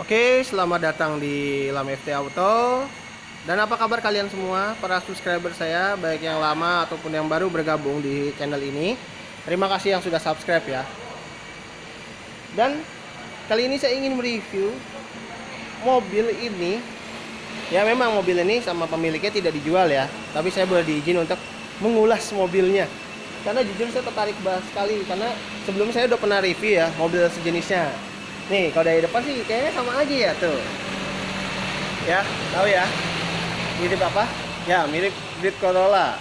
Oke, selamat datang di Lam FT Auto. Dan apa kabar kalian semua, para subscriber saya, baik yang lama ataupun yang baru bergabung di channel ini. Terima kasih yang sudah subscribe ya. Dan kali ini saya ingin mereview mobil ini. Ya memang mobil ini sama pemiliknya tidak dijual ya, tapi saya boleh diizin untuk mengulas mobilnya. Karena jujur saya tertarik banget sekali, karena sebelumnya saya udah pernah review ya mobil sejenisnya. Nih, kalau dari depan sih kayaknya sama aja ya tuh. Ya, tahu ya. Mirip apa? Ya, mirip Grid Corolla.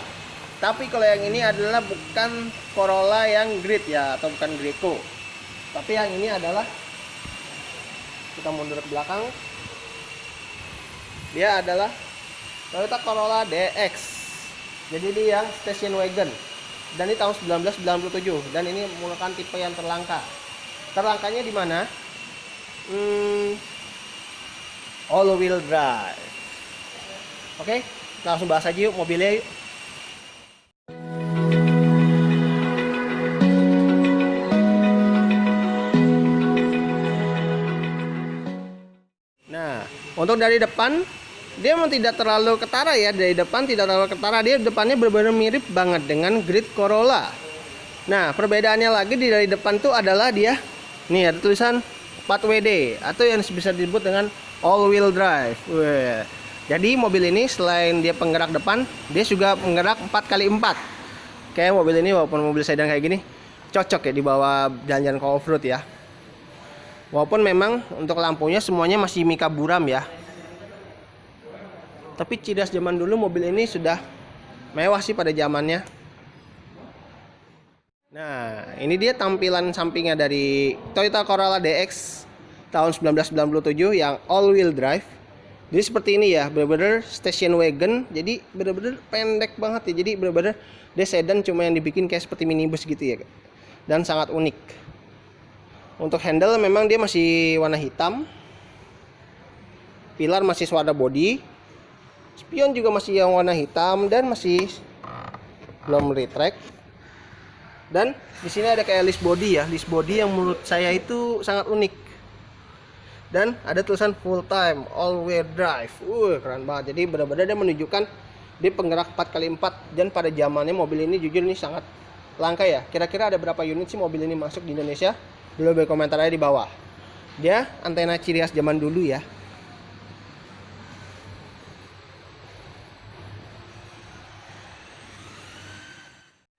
Tapi kalau yang ini adalah bukan Corolla yang Grid ya, atau bukan Greco. Tapi yang ini adalah, kita mundur ke belakang. Dia adalah Toyota Corolla DX. Jadi dia yang station wagon. Dan ini tahun 1997, dan ini menggunakan tipe yang terlangka. Terlangkanya di mana? All wheel drive. Oke, langsung bahas aja yuk mobilnya yuk. Nah, untuk dari depan dia memang tidak terlalu ketara ya. Dari depan tidak terlalu ketara, dia depannya benar-benar mirip banget dengan Grid Corolla. Nah, perbedaannya lagi di dari depan tuh adalah dia nih ada tulisan 4WD atau yang bisa disebut dengan all wheel drive. Wih. Jadi mobil ini selain dia penggerak depan, dia juga penggerak 4x4. Kayak mobil ini walaupun mobil sedan kayak gini cocok ya dibawa jalan-jalan ke off-road ya. Walaupun memang untuk lampunya semuanya masih mika buram ya. Tapi ciri khas zaman dulu mobil ini sudah mewah sih pada zamannya. Nah, ini dia tampilan sampingnya dari Toyota Corolla DX tahun 1997 yang all wheel drive. Jadi seperti ini ya, bener-bener station wagon. Jadi bener-bener pendek banget ya. Jadi bener-bener dia sedan cuma yang dibikin kayak seperti minibus gitu ya. Dan sangat unik. Untuk handle memang dia masih warna hitam. Pilar masih warna body. Spion juga masih yang warna hitam dan masih belum retract. Dan di sini ada kayak list body ya, list body yang menurut saya itu sangat unik. Dan ada tulisan full time all wheel drive. Keren banget. Jadi benar-benar dia menunjukkan dia penggerak 4x4 dan pada zamannya mobil ini jujur ini sangat langka ya. Kira-kira ada berapa unit sih mobil ini masuk di Indonesia? Boleh berkomentar aja di bawah. Dia antena ciri khas zaman dulu ya.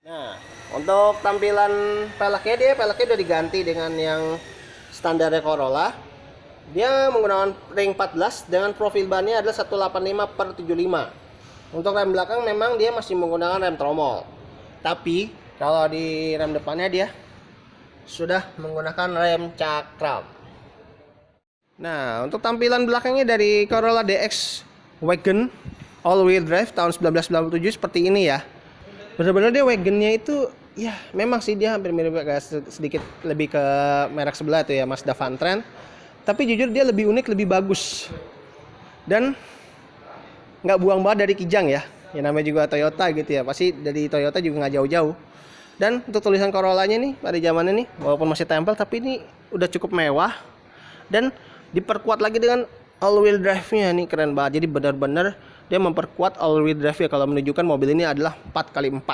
Nah, untuk tampilan peleknya udah diganti dengan yang standar Corolla. Dia menggunakan ring 14 dengan profil bannya adalah 185/75. Untuk rem belakang memang dia masih menggunakan rem tromol. Tapi kalau di rem depannya dia sudah menggunakan rem cakram. Nah, untuk tampilan belakangnya dari Corolla DX Wagon all wheel drive tahun 1997 seperti ini ya. Benar-benar dia wagonnya itu ya memang sih dia hampir mirip agak sedikit lebih ke merek sebelah itu ya Mazda Vantrend. Tapi jujur dia lebih unik, lebih bagus. Dan nggak buang banget dari Kijang ya. Ya namanya juga Toyota gitu ya. Pasti dari Toyota juga nggak jauh-jauh. Dan untuk tulisan Corollanya nih pada zamannya nih walaupun masih tempel tapi ini udah cukup mewah. Dan diperkuat lagi dengan all wheel drive-nya nih keren banget. Jadi benar-benar dia memperkuat all wheel drive ya kalau menunjukkan mobil ini adalah 4x4.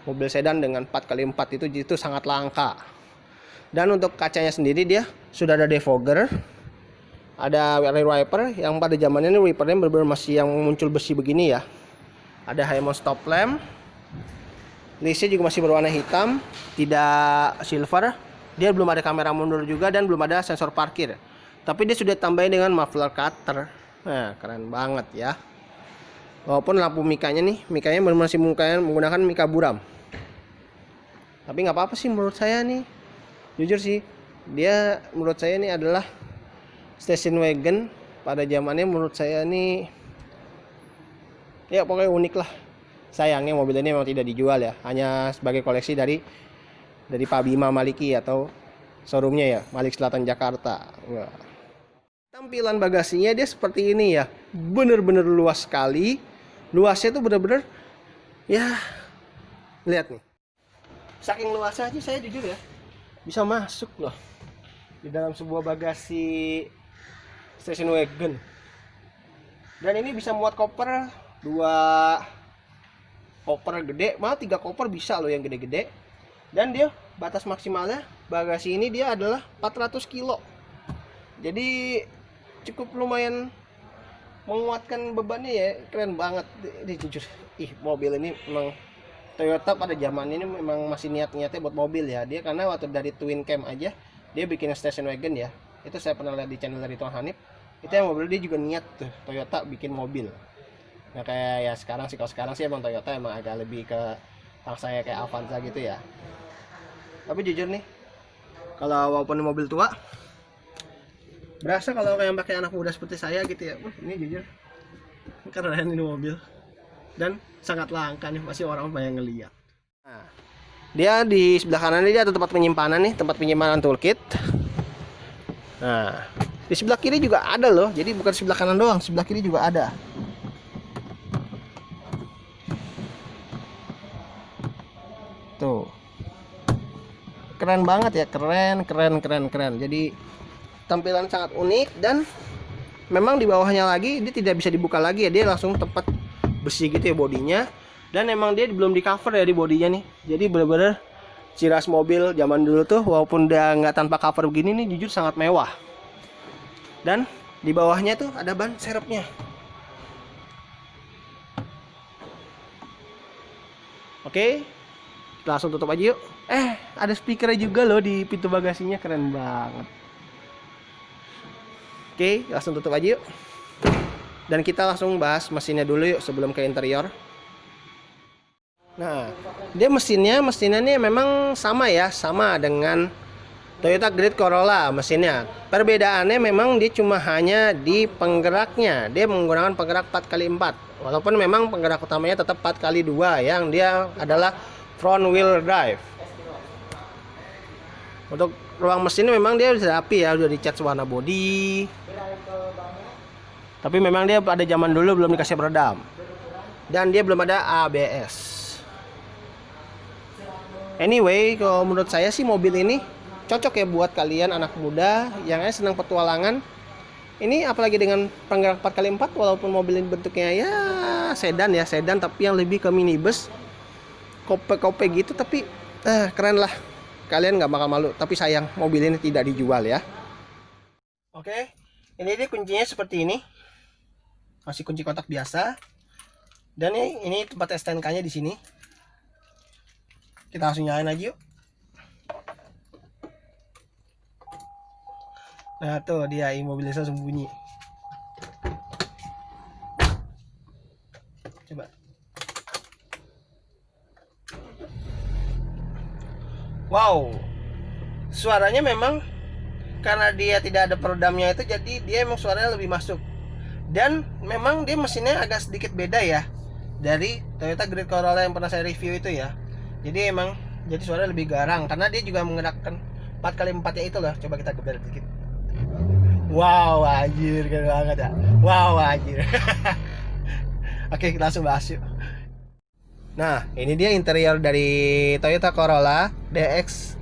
Mobil sedan dengan 4x4 itu sangat langka. Dan untuk kacanya sendiri dia sudah ada defogger, ada rear wiper yang pada zamannya ini wipernya benar-benar masih yang muncul besi begini ya. Ada high mount stop lamp. Listnya juga masih berwarna hitam, tidak silver. Dia belum ada kamera mundur juga dan belum ada sensor parkir. Tapi dia sudah tambahin dengan muffler cutter. Nah, keren banget ya. Walaupun lampu mikanya masih menggunakan mika buram. Tapi nggak apa-apa sih menurut saya nih. Jujur sih, dia menurut saya ini adalah station wagon pada zamannya menurut saya ini ya pokoknya unik lah. Sayangnya mobil ini memang tidak dijual ya, hanya sebagai koleksi dari Pak Bima Maliki atau showroomnya ya, Malik Selatan Jakarta. Wah. Tampilan bagasinya dia seperti ini ya, bener-bener luas sekali. Luasnya tuh bener-bener ya, lihat nih. Saking luasnya aja saya jujur ya bisa masuk loh di dalam sebuah bagasi station wagon. Dan ini bisa muat koper 2 koper gede, malah 3 koper bisa loh yang gede-gede. Dan dia batas maksimalnya bagasi ini dia adalah 400 kilo. Jadi cukup lumayan menguatkan bebannya ya, keren banget. Ini jujur, mobil ini memang Toyota pada zaman ini memang masih niat-niatnya buat mobil ya. Dia karena waktu dari twin cam aja dia bikin station wagon ya. Itu saya pernah lihat di channel dari Tuan Hanif. Itu yang mobil dia juga niat tuh Toyota bikin mobil. Nah kayak ya sekarang sih, kalau sekarang sih emang Toyota emang agak lebih ke saya kayak Avanza gitu ya. Tapi jujur nih, kalau walaupun mobil tua, berasa kalau kayak pakai anak muda seperti saya gitu ya. Ini jujur keren ini mobil. Dan sangat langka nih, masih orang banyak ngeliat. Nah, dia di sebelah kanan ini ada tempat penyimpanan nih, tempat penyimpanan toolkit. Nah, di sebelah kiri juga ada loh. Jadi bukan sebelah kanan doang, sebelah kiri juga ada. Tuh. Keren banget ya, keren. Jadi tampilan sangat unik dan memang di bawahnya lagi dia tidak bisa dibuka lagi ya, dia langsung tempat bersih gitu ya bodinya. Dan emang dia belum di cover ya di bodinya nih. Jadi bener-bener ciri khas mobil zaman dulu tuh, walaupun dia nggak tanpa cover begini nih, jujur sangat mewah. Dan di bawahnya tuh ada ban serepnya. Oke, langsung tutup aja yuk. Ada speakernya juga loh di pintu bagasinya, keren banget. Oke, langsung tutup aja yuk. Dan kita langsung bahas mesinnya dulu yuk sebelum ke interior. Nah, dia mesinnya nih memang sama ya, sama dengan Toyota Grid Corolla mesinnya. Perbedaannya memang dia cuma hanya di penggeraknya. Dia menggunakan penggerak 4x4. Walaupun memang penggerak utamanya tetap 4x2 yang dia adalah front wheel drive. Untuk ruang mesin memang dia sudah rapi ya, udah dicat warna bodi. Tapi memang dia pada zaman dulu belum dikasih peredam. Dan dia belum ada ABS. Anyway, kalau menurut saya sih mobil ini cocok ya buat kalian anak muda yang senang petualangan. Ini apalagi dengan penggerak 4x4, walaupun mobil ini bentuknya ya sedan tapi yang lebih ke minibus. Kope gitu, tapi keren lah. Kalian nggak bakal malu. Tapi sayang mobil ini tidak dijual ya. Oke, ini dia kuncinya seperti ini. Masih kunci kotak biasa. Dan ini tempat STNK-nya di sini. Kita langsung nyalain aja yuk. Nah tuh dia, mobilnya langsung bunyi. Coba. Wow, suaranya memang karena dia tidak ada peredamnya itu, jadi dia emang suaranya lebih masuk. Dan memang dia mesinnya agak sedikit beda ya dari Toyota Grid Corolla yang pernah saya review itu ya. Jadi emang jadi suaranya lebih garang karena dia juga menggerakkan 4x4-nya itu loh. Coba kita geber dikit. Wow, anjir, keren banget ya. Wow, anjir. Oke, kita langsung bahas yuk. Nah, ini dia interior dari Toyota Corolla DX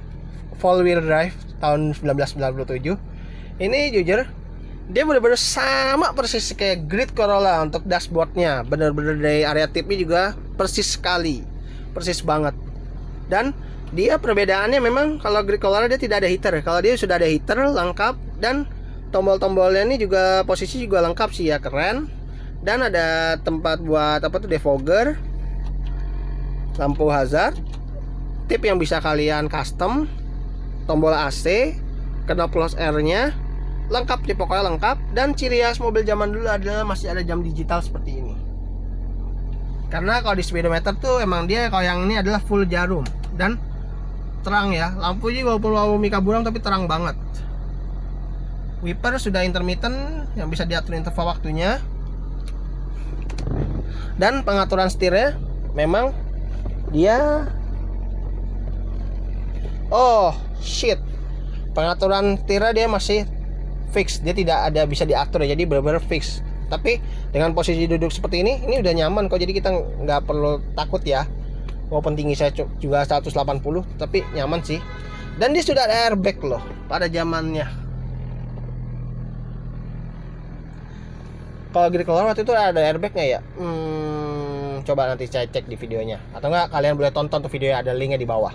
4-wheel drive tahun 1997. Ini jujur, dia benar-benar sama persis kayak Grid Corolla untuk dashboardnya. Benar-benar dari area tipnya juga persis sekali, persis banget. Dan dia perbedaannya memang kalau Grid Corolla dia tidak ada heater. Kalau dia sudah ada heater lengkap, dan tombol-tombolnya ini juga posisi juga lengkap sih ya, keren. Dan ada tempat buat apa tuh, defogger, lampu hazard, tip yang bisa kalian custom, tombol AC, knop R-nya, lengkap sih pokoknya lengkap. Dan ciri khas mobil zaman dulu adalah masih ada jam digital seperti ini. Karena kalau di speedometer tuh emang dia kalau yang ini adalah full jarum dan terang ya. Lampu juga walaupun mika buram tapi terang banget. Wiper sudah intermittent yang bisa diatur interval waktunya. Dan pengaturan setirnya memang dia pengaturan setirnya dia masih fix, dia tidak ada bisa diatur ya, jadi benar-benar fix. Tapi dengan posisi duduk seperti ini udah nyaman kok, jadi kita nggak perlu takut ya. Walaupun tinggi saya juga 180, tapi nyaman sih. Dan dia sudah ada airbag loh pada zamannya. Kalau grid keluar waktu itu ada airbag nggak ya? Coba nanti saya cek di videonya. Atau enggak kalian boleh tonton tuh videonya, ada linknya di bawah.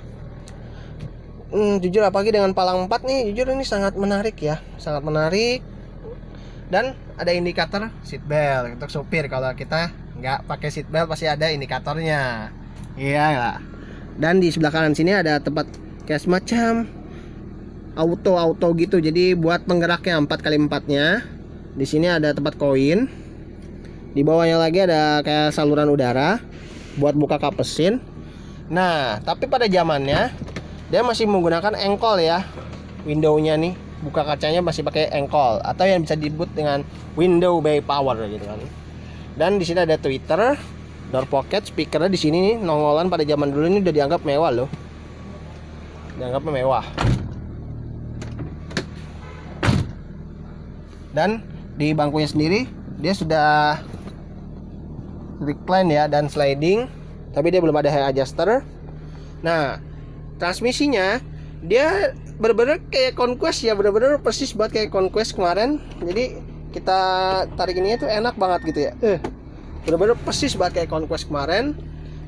Jujur apalagi dengan palang 4 nih, jujur ini sangat menarik ya. Sangat menarik. Dan ada indikator seat belt untuk supir. Kalau kita nggak pakai seat belt pasti ada indikatornya. Iya nggak? Dan di sebelah kanan sini ada tempat kayak semacam auto gitu. Jadi buat penggeraknya 4x4-nya. Di sini ada tempat koin. Di bawahnya lagi ada kayak saluran udara buat buka kap mesin. Nah, tapi pada zamannya dia masih menggunakan engkol ya. Window-nya nih, buka kacanya masih pakai engkol atau yang bisa disebut dengan window by power gitu kan. Dan di sini ada tweeter, door pocket, speakernya di sini nih nongolan pada zaman dulu ini udah dianggap mewah loh. Dianggap mewah. Dan di bangkunya sendiri dia sudah recline ya dan sliding, tapi dia belum ada high adjuster. Nah, transmisinya dia bener-bener kayak Conquest ya, bener-bener persis buat kayak Conquest kemarin. Jadi kita tarik ini tuh enak banget gitu ya. Bener-bener persis buat kayak Conquest kemarin.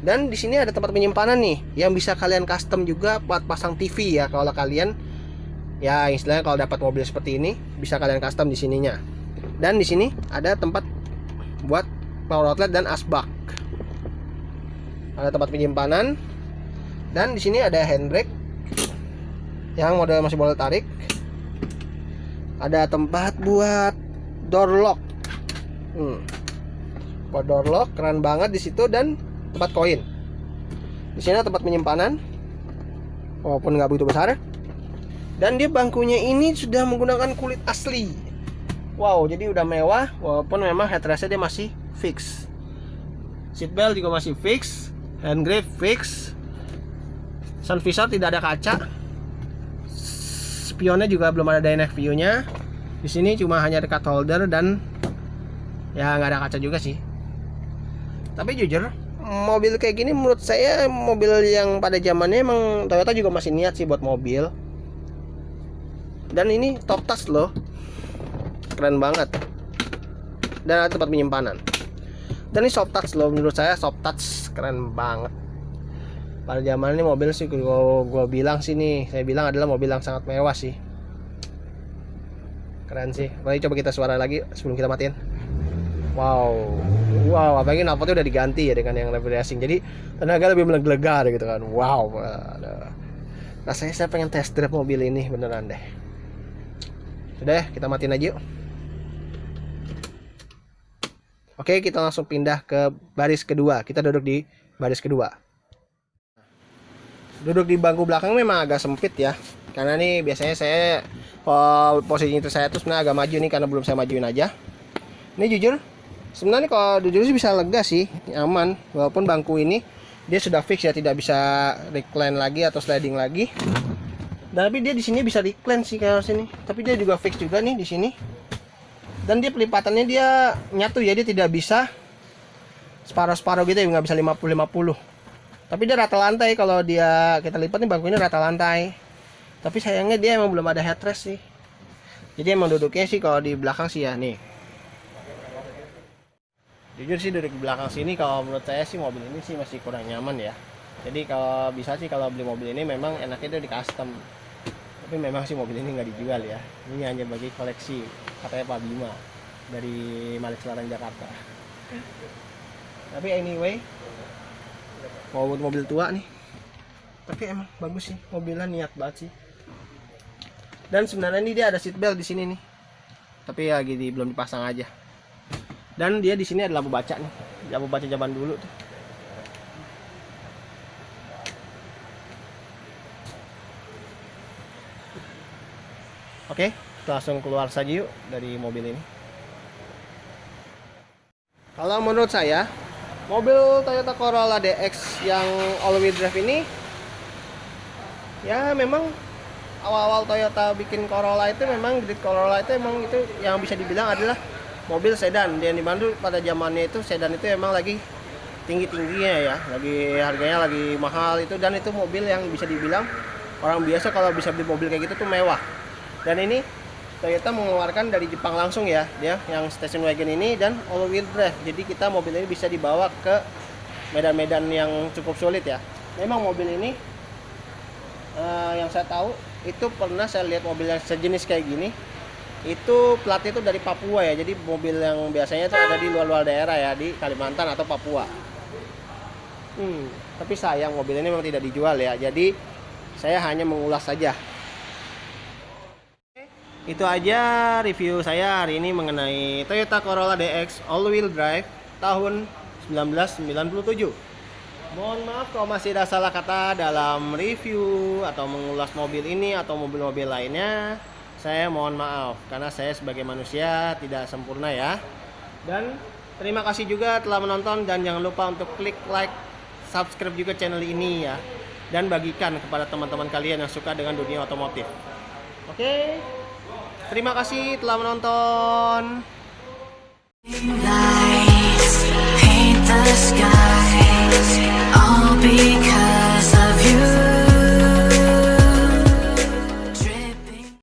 Dan di sini ada tempat penyimpanan nih yang bisa kalian custom juga buat pasang TV ya. Kalau kalian ya istilahnya kalau dapat mobil seperti ini bisa kalian custom di sininya. Dan di sini ada tempat buat power outlet dan asbak. Ada tempat penyimpanan. Dan di sini ada handbrake yang model masih boleh tarik. Ada tempat buat door lock. Buat door lock keren banget di situ dan tempat koin. Di sini ada tempat penyimpanan. Walaupun nggak begitu besar. Dan dia bangkunya ini sudah menggunakan kulit asli. Wow, jadi udah mewah walaupun memang headrestnya dia masih fix. Seatbelt juga masih fix, hand grip fix. Sun visor tidak ada kaca. Spionnya juga belum ada dynamic view-nya. Di sini cuma hanya ada cup holder dan ya nggak ada kaca juga sih. Tapi jujur, mobil kayak gini menurut saya mobil yang pada zamannya emang Toyota juga masih niat sih buat mobil. Dan ini top touch loh. Keren banget. Dan ada tempat penyimpanan. Dan ini soft touch loh, menurut saya soft touch keren banget. Pada zaman ini mobil sih gue bilang sih nih, saya bilang adalah mobil yang sangat mewah sih. Keren sih. Mari coba kita suara lagi sebelum kita matiin. Wow, apalagi knalpotnya udah diganti ya dengan yang level racing. Jadi tenaga lebih menggelegar gitu kan. Wow. Rasanya saya pengen test drive mobil ini beneran deh. Sudah ya, kita matiin aja yuk. Oke, kita langsung pindah ke baris kedua. Kita duduk di baris kedua. Duduk di bangku belakang memang agak sempit ya. Karena nih biasanya saya posisi saya tuh sebenarnya agak maju nih karena belum saya majuin aja. Ini jujur, sebenarnya kalau duduk sih bisa lega sih, aman. Walaupun bangku ini dia sudah fix ya, tidak bisa recline lagi atau sliding lagi. Tapi dia di sini bisa recline sih kayak sini. Tapi dia juga fix juga nih di sini. Dan dia pelipatannya dia nyatu ya, dia tidak bisa separuh-separuh gitu ya, nggak bisa 50-50. Tapi dia rata lantai, kalau dia kita lipat nih bangku ini rata lantai. Tapi sayangnya dia emang belum ada headrest sih. Jadi emang duduknya sih kalau di belakang sih ya nih. Jujur sih duduk di belakang sini kalau menurut saya sih mobil ini sih masih kurang nyaman ya. Jadi kalau bisa sih kalau beli mobil ini memang enaknya itu di custom. Tapi memang sih mobil ini nggak dijual ya. Ini hanya bagi koleksi, katanya Pak Bima dari Malik Selatan Jakarta. Tapi anyway, mobil tua nih. Tapi emang bagus sih, mobilnya niat banget sih. Dan sebenarnya ini dia ada seat belt di sini nih. Tapi ya gini belum dipasang aja. Dan dia di sini ada lampu baca nih. Lampu baca zaman dulu tuh. Oke, kita langsung keluar saja yuk dari mobil ini. Kalau menurut saya, mobil Toyota Corolla DX yang all-wheel drive ini ya memang awal-awal Toyota bikin Corolla itu memang Grid Corolla itu emang itu yang bisa dibilang adalah mobil sedan. Dan dibantu pada zamannya itu sedan itu emang lagi tinggi-tingginya ya, lagi harganya lagi mahal itu, dan itu mobil yang bisa dibilang orang biasa kalau bisa beli mobil kayak gitu tuh mewah. Dan ini Toyota mengeluarkan dari Jepang langsung ya, dia yang station wagon ini, dan all wheel drive. Jadi kita mobil ini bisa dibawa ke medan-medan yang cukup sulit ya. Memang mobil ini yang saya tahu itu pernah saya lihat mobil yang sejenis kayak gini, itu platnya itu dari Papua ya. Jadi mobil yang biasanya itu ada di luar-luar daerah ya, di Kalimantan atau Papua. Tapi sayang mobil ini memang tidak dijual ya. Jadi saya hanya mengulas saja. Itu aja review saya hari ini mengenai Toyota Corolla DX all-wheel drive tahun 1997. Mohon maaf kalau masih ada salah kata dalam review atau mengulas mobil ini atau mobil-mobil lainnya. Saya mohon maaf karena saya sebagai manusia tidak sempurna ya. Dan terima kasih juga telah menonton, dan jangan lupa untuk klik like, subscribe juga channel ini ya. Dan bagikan kepada teman-teman kalian yang suka dengan dunia otomotif. Oke. Terima kasih telah menonton.